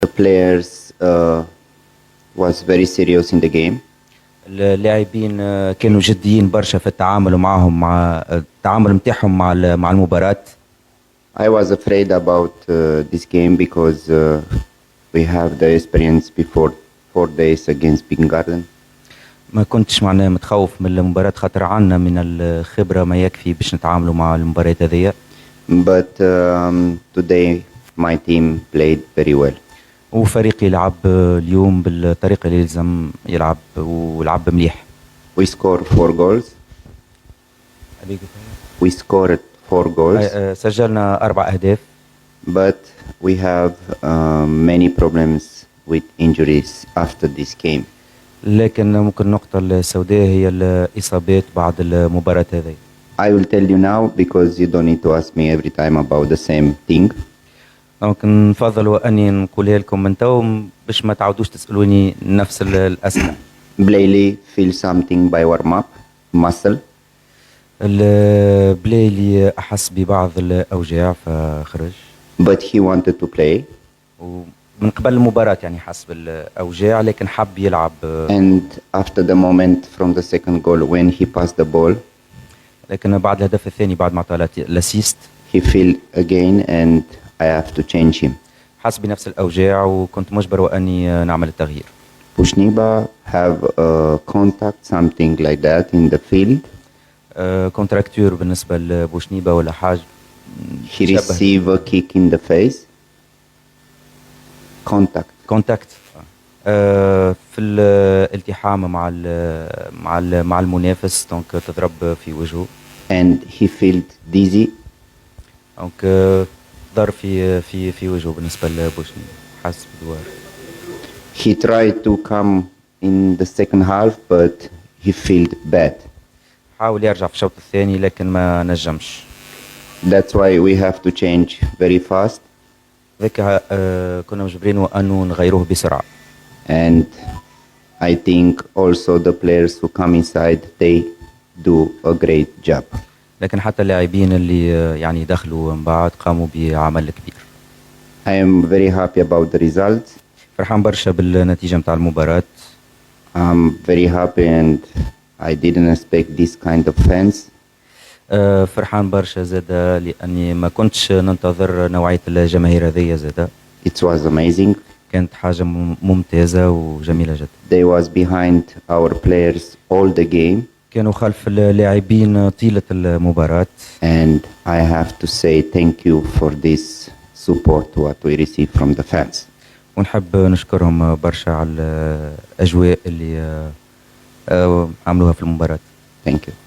The players was very serious in the game. اللاعبين كانوا جديين برشا في التعامل معهم مع التعامل متاعهم مع المباراة. I was afraid about this game because we have the experience before 4 days against Big Garden. ما كنتش معناه متخوف من المباراة خاطر عنا من الخبرة ما يكفي باش نتعاملوا مع المباراة هذيا. But today my team played very well. وفريقي لعب اليوم بالطريقة اللي لازم يلعب ولعب مليح. We scored 4 goals. We scored 4 goals. سجلنا 4 أهداف. But we have many problems with injuries after this game. لكن ممكن النقطة السوداء هي الإصابات بعد المباراة هذه. I will tell you now because you don't need to ask me every time about the same thing. ممكن نفضل أني نقولها لكم من تو باش ما تعودوش تسألوني نفس الأسئلة. Blayley feel something by warm up muscle. بلايلي أحس ببعض الأوجاع فخرج. But he wanted to play. ومن قبل المباراة يعني حس بالأوجاع لكن حب يلعب. And after the moment from the second goal when he passed the ball. لكن بعد الهدف الثاني بعد ما عطى الأسيست. He feel again and I have to change him. حس بنفس الأوجاع وكنت مجبر وأني نعمل التغيير. Bushniba have contact something like that in the field. كونتراكتور بالنسبة لبوشنيبة ولا حاجة. He receive a kick in the face. Contact. في الالتحام مع المنافس دونك تضرب في وجهه. And he felt dizzy. دونك ضرب في وجهه بالنسبة لبوشنيبة حس بدوار. He tried to come in the second half but he felt bad. حاول يرجع في الشوط الثاني لكن ما نجمش. That's why we have to change very fast. ذاك كنا مجبرين وأنه نغيروه بسرعة. And I think also the players who come inside they do a great job. لكن حتى اللاعبين اللي يعني دخلوا من بعد قاموا بعمل كبير. I am very happy about the results. فرحان برشا بالنتيجة متاع المباراة. I'm very happy and I didn't expect this kind of fans. فرحان برشا زادة لأني ما كنتش ننتظر نوعية الجماهير هذية زادة. It was amazing. كانت حاجة ممتازة وجميلة جدا. They was behind our players all the game. كانوا خلف اللاعبين طيلة المباراة. And I have to say thank you for this support what we receive from the fans. ونحب نشكرهم برشا على الأجواء اللي عملوها في المباراة. Thank you.